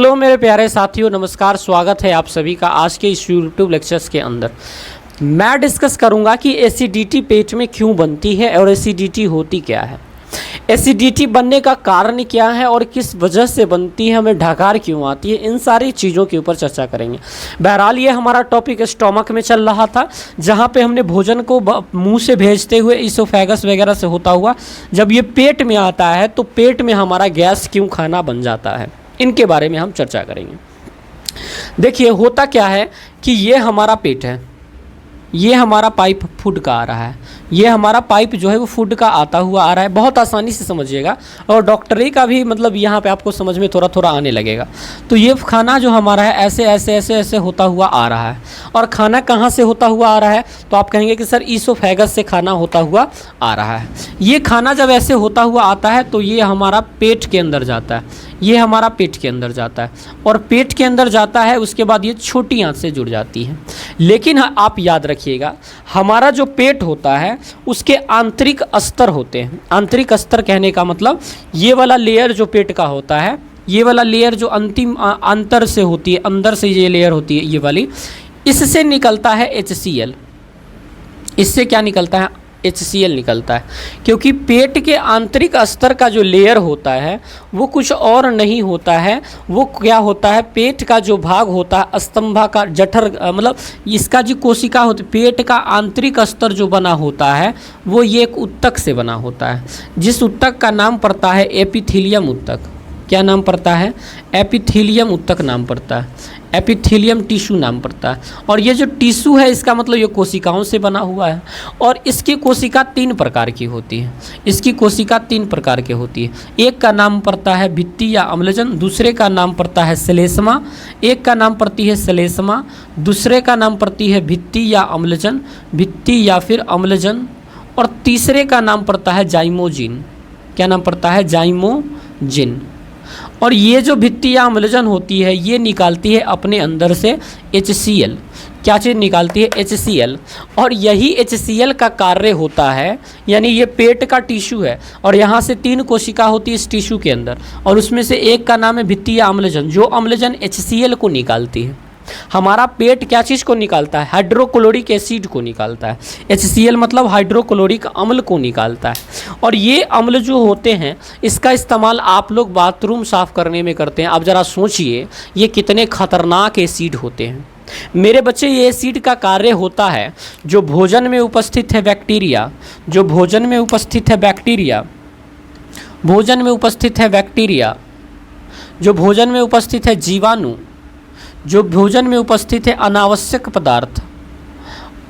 Hello मेरे प्यारे साथियों, नमस्कार। स्वागत है आप सभी का आज के इस यूट्यूब लेक्चर्स के अंदर। मैं डिस्कस करूंगा कि एसिडिटी पेट में क्यों बनती है और एसिडिटी होती क्या है, एसिडिटी बनने का कारण क्या है और किस वजह से बनती है, हमें ढकार क्यों आती है, इन सारी चीज़ों के ऊपर चर्चा करेंगे। बहरहाल ये हमारा टॉपिक स्टोमक में चल रहा था, जहाँ पे हमने भोजन को मुंह से भेजते हुए इसोफेगस वगैरह से होता हुआ जब ये पेट में आता है तो पेट में हमारा गैस क्यों खाना बन जाता है, इनके बारे में हम चर्चा करेंगे। देखिए होता क्या है कि ये हमारा पेट है, ये हमारा पाइप फूड का आ रहा है, ये हमारा पाइप जो है वो फूड का आता हुआ आ रहा है। बहुत आसानी से समझिएगा और डॉक्टरी का भी मतलब यहाँ पे आपको समझ में थोड़ा थोड़ा आने लगेगा। तो ये खाना जो हमारा है ऐसे ऐसे ऐसे ऐसे होता हुआ आ रहा है। और खाना कहाँ से होता हुआ आ रहा है तो आप कहेंगे कि सर इसोफेगस से खाना होता हुआ आ रहा है। ये खाना जब ऐसे होता हुआ आता है तो ये हमारा पेट के अंदर जाता है, ये हमारा पेट के अंदर जाता है और पेट के अंदर जाता है, उसके बाद ये छोटी आंत से जुड़ जाती है। लेकिन आप याद रखिएगा, हमारा जो पेट होता है उसके आंतरिक अस्तर होते हैं। आंतरिक अस्तर कहने का मतलब ये वाला लेयर जो पेट का होता है, ये वाला लेयर जो अंतिम अंतर से होती है, अंदर से ये लेयर होती है, ये वाली, इससे निकलता है HCl। इससे क्या निकलता है? HCl निकलता है। क्योंकि पेट के आंतरिक अस्तर का जो लेयर होता है वो कुछ और नहीं होता है, वो क्या होता है, पेट का जो भाग होता है स्तंभा का जठर, मतलब इसका जो कोशिका होती, पेट का आंतरिक अस्तर जो बना होता है वो ये एक उत्तक से बना होता है, जिस उत्तक का नाम पड़ता है एपिथीलियम उत्तक। क्या नाम पड़ता है? एपिथीलियम उत्तक नाम पड़ता है, एपिथीलियम टिश्यू नाम पड़ता है। और ये जो टिश्यू है इसका मतलब ये कोशिकाओं से बना हुआ है। और इसकी कोशिका 3 प्रकार की होती है, इसकी कोशिका 3 प्रकार की होती है। एक का नाम पड़ता है भित्ति या अम्लजन, दूसरे का नाम पड़ता है श्लेष्मा, एक का नाम पड़ती है श्लेष्मा, दूसरे का नाम पड़ती है भित्ति या अम्लजन, भित्ति या फिर अम्लजन, और तीसरे का नाम पड़ता है जाइमोजिन। क्या नाम पड़ता है? जाइमोजिन। और ये जो भित्ति या अम्लजन होती है ये निकालती है अपने अंदर से HCl। क्या चीज़ निकालती है? HCl। और यही HCl का कार्य होता है, यानी ये पेट का टिश्यू है और यहाँ से 3 कोशिका होती है इस टिश्यू के अंदर, और उसमें से एक का नाम है भित्ति या अम्लजन, जो अम्लजन HCl को निकालती है। हमारा पेट क्या चीज़ को निकालता है? हाइड्रोक्लोरिक एसिड को निकालता है। HCl मतलब हाइड्रोक्लोरिक अम्ल को निकालता है। और ये अम्ल जो होते हैं इसका इस्तेमाल आप लोग बाथरूम साफ़ करने में करते हैं। अब ज़रा सोचिए ये कितने खतरनाक एसिड होते हैं मेरे बच्चे। ये एसिड का कार्य होता है जो भोजन में उपस्थित है बैक्टीरिया, जो भोजन में उपस्थित है बैक्टीरिया, भोजन में उपस्थित है बैक्टीरिया, जो भोजन में उपस्थित है जीवाणु, जो भोजन में उपस्थित है अनावश्यक पदार्थ,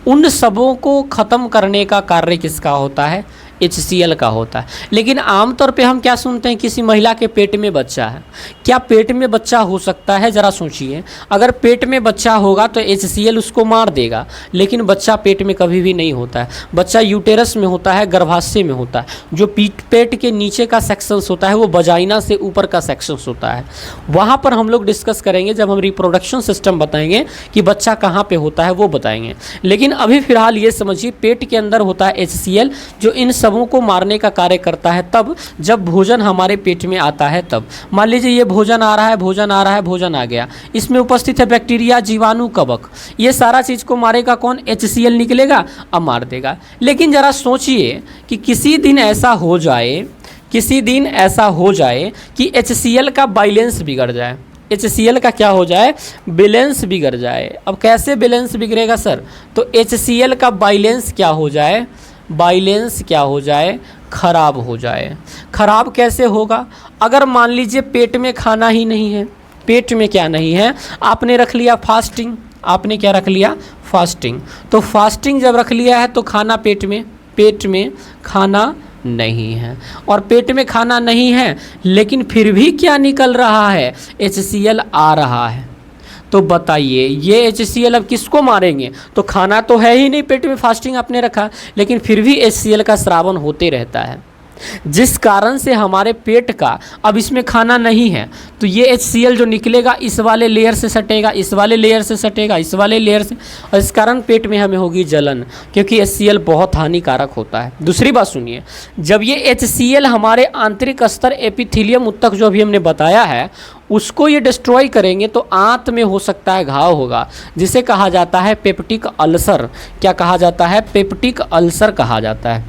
उन सबों को ख़त्म करने का कार्य किसका होता है? HCl का होता है। लेकिन आमतौर पे हम क्या सुनते हैं, किसी महिला के पेट में बच्चा है। क्या पेट में बच्चा हो सकता है? ज़रा सोचिए, अगर पेट में बच्चा होगा तो HCl उसको मार देगा, लेकिन बच्चा पेट में कभी भी नहीं होता है। बच्चा यूटेरस में होता है, गर्भाशय में होता है। जो पेट के नीचे का सेक्शंस होता है वो वजाइना से ऊपर का सेक्शंस होता है। वहाँ पर हम लोग डिस्कस करेंगे जब हम रिप्रोडक्शन सिस्टम बताएंगे कि बच्चा कहाँ पर होता है, वो बताएंगे। लेकिन अभी फ़िलहाल ये समझिए पेट के अंदर होता है HCl, जो इन सबों को मारने का कार्य करता है तब जब भोजन हमारे पेट में आता है। तब मान लीजिए ये भोजन आ रहा है, भोजन आ रहा है, भोजन आ गया, इसमें उपस्थित है बैक्टीरिया, जीवाणु, कवक, ये सारा चीज़ को मारेगा कौन? HCl निकलेगा, अब मार देगा। लेकिन ज़रा सोचिए कि किसी दिन ऐसा हो जाए, किसी दिन ऐसा हो जाए कि HCl का बैलेंस बिगड़ जाए। HCl का क्या हो जाए? बैलेंस बिगड़ जाए। अब कैसे बैलेंस बिगड़ेगा सर? तो HCl का बैलेंस क्या हो जाए? बैलेंस क्या हो जाए? खराब हो जाए। खराब कैसे होगा? अगर मान लीजिए पेट में खाना ही नहीं है, पेट में क्या नहीं है, आपने रख लिया फास्टिंग, आपने क्या रख लिया? फास्टिंग। तो फास्टिंग जब रख लिया है तो खाना पेट में खाना नहीं है, और पेट में खाना नहीं है लेकिन फिर भी क्या निकल रहा है? HCl आ रहा है। तो बताइए ये HCl अब किसको मारेंगे? तो खाना तो है ही नहीं पेट में, फास्टिंग आपने रखा, लेकिन फिर भी HCl का स्रावन होते रहता है। जिस कारण से हमारे पेट का अब इसमें खाना नहीं है, तो ये HCl जो निकलेगा इस वाले लेयर से सटेगा, इस वाले लेयर से सटेगा, इस वाले लेयर से, और इस कारण पेट में हमें होगी जलन, क्योंकि HCl बहुत हानिकारक होता है। दूसरी बात सुनिए, जब ये HCl हमारे आंतरिक स्तर एपिथेलियम उत्तक जो अभी हमने बताया है उसको ये डिस्ट्रॉय करेंगे तो आंत में हो सकता है घाव होगा, जिसे कहा जाता है पेप्टिक अल्सर। क्या कहा जाता है? पेप्टिक अल्सर कहा जाता है।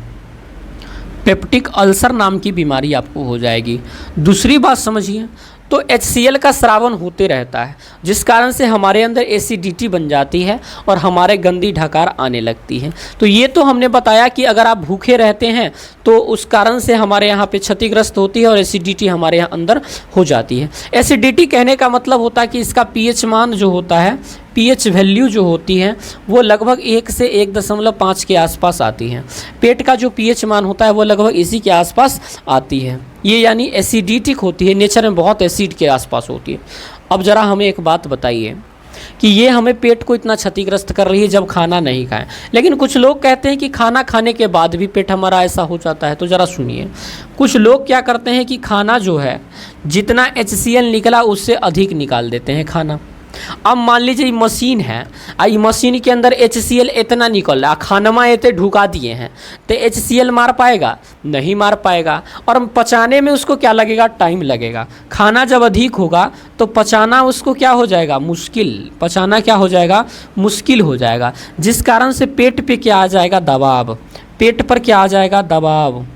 पेप्टिक अल्सर नाम की बीमारी आपको हो जाएगी। दूसरी बात समझिए, तो HCl का स्रावन होते रहता है, जिस कारण से हमारे अंदर एसिडिटी बन जाती है और हमारे गंदी ढकार आने लगती है। तो ये तो हमने बताया कि अगर आप भूखे रहते हैं तो उस कारण से हमारे यहाँ पे क्षतिग्रस्त होती है और एसिडिटी हमारे यहाँ अंदर हो जाती है। एसिडिटी कहने का मतलब होता है कि इसका pH मान जो होता है, pH वैल्यू जो होती है वो लगभग 1 से 1.5 के आसपास आती है। पेट का जो pH मान होता है वो लगभग इसी के आसपास आती है। ये यानी एसिडिटिक होती है, नेचर में बहुत एसिड के आसपास होती है। अब ज़रा हमें एक बात बताइए कि ये हमें पेट को इतना क्षतिग्रस्त कर रही है जब खाना नहीं खाएं, लेकिन कुछ लोग कहते हैं कि खाना खाने के बाद भी पेट हमारा ऐसा हो जाता है। तो ज़रा सुनिए, कुछ लोग क्या करते हैं कि खाना जो है जितना HCl निकला उससे अधिक निकाल देते हैं खाना। अब मान लीजिए ये मशीन है, ये मशीन के अंदर HCl इतना निकल रहा, खानमा इतने ढुका दिए हैं, तो HCl मार पाएगा? नहीं मार पाएगा। और पचाने में उसको क्या लगेगा? टाइम लगेगा। खाना जब अधिक होगा तो पचाना उसको क्या हो जाएगा? मुश्किल। पचाना क्या हो जाएगा? मुश्किल हो जाएगा, जिस कारण से पेट पे क्या आ जाएगा? दबाव। पेट पर क्या आ जाएगा? दबाव।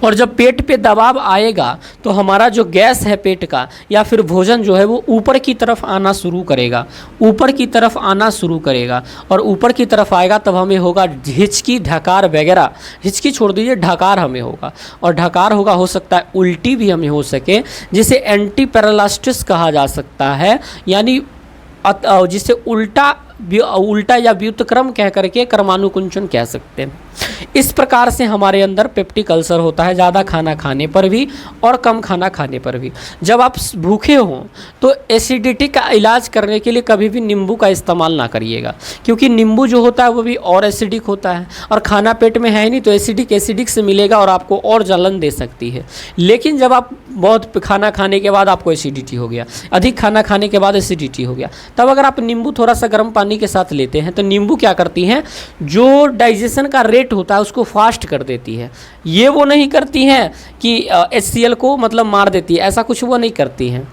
और जब पेट पे दबाव आएगा तो हमारा जो गैस है पेट का या फिर भोजन जो है वो ऊपर की तरफ आना शुरू करेगा, ऊपर की तरफ आना शुरू करेगा। और ऊपर की तरफ आएगा तब हमें होगा हिचकी, ढकार वगैरह। हिचकी छोड़ दीजिए, ढकार हमें होगा, और ढकार होगा, हो सकता है उल्टी भी हमें हो सके, जिसे एंटी पैरालिसिस कहा जा सकता है, यानी जिसे उल्टा या व्युत्क्रम कह करके क्रमानुकुंचन कह सकते हैं। इस प्रकार से हमारे अंदर पेप्टिक अल्सर होता है, ज़्यादा खाना खाने पर भी और कम खाना खाने पर भी। जब आप भूखे हों तो एसिडिटी का इलाज करने के लिए कभी भी नींबू का इस्तेमाल ना करिएगा, क्योंकि नींबू जो होता है वो भी और एसिडिक होता है, और खाना पेट में है नहीं तो एसिडिक से मिलेगा और आपको और जलन दे सकती है। लेकिन जब आप बहुत खाना खाने के बाद आपको एसिडिटी हो गया, अधिक खाना खाने के बाद एसिडिटी हो गया, तब अगर आप नींबू थोड़ा सा गर्म पानी के साथ लेते हैं तो नींबू क्या करती हैं, जो डाइजेशन का रेट होता है उसको फास्ट कर देती है। ये वो नहीं करती हैं कि HCl को मतलब मार देती है, ऐसा कुछ वो नहीं करती हैं,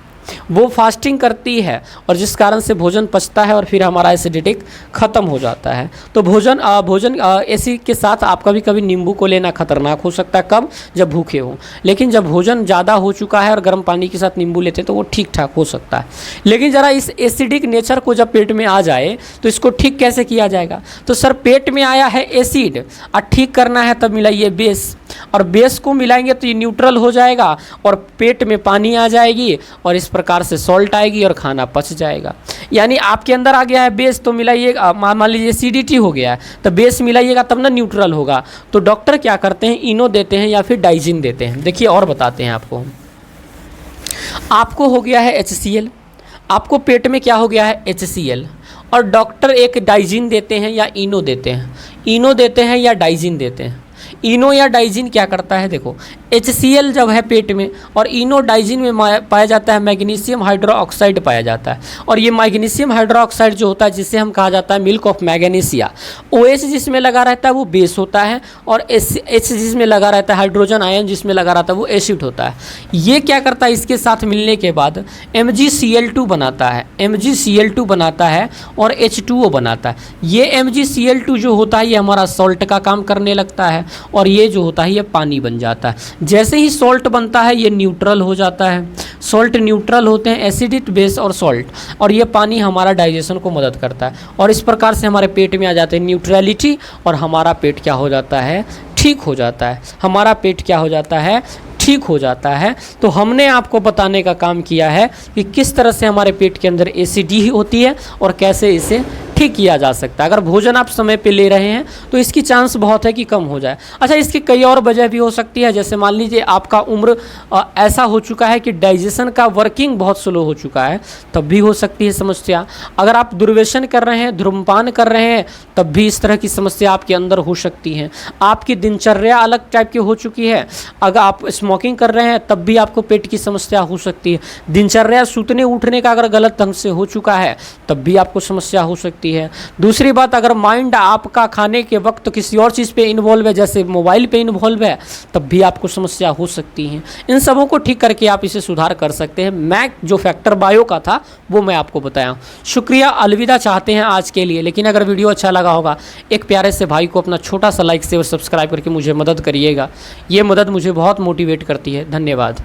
वो फास्टिंग करती है, और जिस कारण से भोजन पचता है और फिर हमारा एसिडिटिक ख़त्म हो जाता है। तो भोजन इसी के साथ आप कभी कभी नींबू को लेना खतरनाक हो सकता है। कब? जब भूखे हो। लेकिन जब भोजन ज़्यादा हो चुका है और गर्म पानी के साथ नींबू लेते हैं तो वो ठीक ठाक हो सकता है। लेकिन ज़रा इस एसिडिक नेचर को जब पेट में आ जाए तो इसको ठीक कैसे किया जाएगा? तो सर पेट में आया है एसिड और ठीक करना है तब मिलाइए बेस, और बेस को मिलाएंगे तो ये न्यूट्रल हो जाएगा और पेट में पानी आ जाएगी और इस प्रकार से सॉल्ट आएगी और खाना पच जाएगा। यानी आपके अंदर आ गया है बेस तो मिलाइएगा, मान लीजिए एसिडिटी हो गया है तो बेस मिलाइएगा तब ना न्यूट्रल होगा। तो डॉक्टर क्या करते हैं, इनो देते हैं या फिर डाइजिन देते हैं। देखिए और बताते हैं आपको हो गया है HCl, आपको पेट में क्या हो गया है? HCl, और डॉक्टर एक डाइजिन देते हैं या इनो देते हैं, इनो देते हैं या डाइजिन देते हैं। इनो या डाइजिन क्या करता है? देखो HCl जब है पेट में और इनो डाइजिन में पाया जाता है मैग्नीशियम हाइड्रोक्साइड पाया जाता है, और ये मैग्नीशियम हाइड्रोक्साइड जो होता है जिसे हम कहा जाता है मिल्क ऑफ मैग्नीशिया। OH जिसमें लगा रहता है वो बेस होता है, और H जिसमें लगा रहता है हाइड्रोजन आयन जिसमें लगा रहता है वो एसिड होता है। ये क्या करता है? इसके साथ मिलने के बाद MgCl2 बनाता है, MgCl2 बनाता है और H2O बनाता है। ये MgCl2 जो होता है ये हमारा सॉल्ट का काम करने लगता है, और ये जो होता है ये पानी बन जाता है। जैसे ही सॉल्ट बनता है ये न्यूट्रल हो जाता है, सॉल्ट न्यूट्रल होते हैं, एसिडिक बेस और सॉल्ट, और ये पानी हमारा डाइजेशन को मदद करता है, और इस प्रकार से हमारे पेट में आ जाते हैं न्यूट्रलिटी, और हमारा पेट क्या हो जाता है? ठीक हो जाता है। हमारा पेट क्या हो जाता है? ठीक हो जाता है। तो हमने आपको बताने का काम किया है कि किस तरह से हमारे पेट के अंदर एसिडिटी होती है और कैसे इसे ठीक किया जा सकता है। अगर भोजन आप समय पे ले रहे हैं तो इसकी चांस बहुत है कि कम हो जाए। अच्छा, इसकी कई और वजह भी हो सकती है, जैसे मान लीजिए आपका उम्र ऐसा हो चुका है कि डाइजेशन का वर्किंग बहुत स्लो हो चुका है, तब भी हो सकती है समस्या। अगर आप दुर्व्यसन कर रहे हैं, धूम्रपान कर रहे हैं, तब भी इस तरह की समस्या आपके अंदर हो सकती है। आपकी दिनचर्या अलग टाइप की हो चुकी है, अगर आप स्मोकिंग कर रहे हैं तब भी आपको पेट की समस्या हो सकती है। दिनचर्या सूतने उठने का अगर गलत ढंग से हो चुका है तब भी आपको समस्या हो सकती है। दूसरी बात, अगर माइंड आपका खाने के वक्त किसी और चीज़ पे इन्वॉल्व है, जैसे मोबाइल पे इन्वॉल्व है, तब भी आपको समस्या हो सकती है। इन सबों को ठीक करके आप इसे सुधार कर सकते हैं। मैं जो फैक्टर बायो का था वो मैं आपको बताया। शुक्रिया, अलविदा चाहते हैं आज के लिए। लेकिन अगर वीडियो अच्छा लगा होगा, एक प्यारे से भाई को अपना छोटा सा लाइक से और सब्सक्राइब करके मुझे मदद करिएगा। ये मदद मुझे बहुत मोटिवेट करती है। धन्यवाद।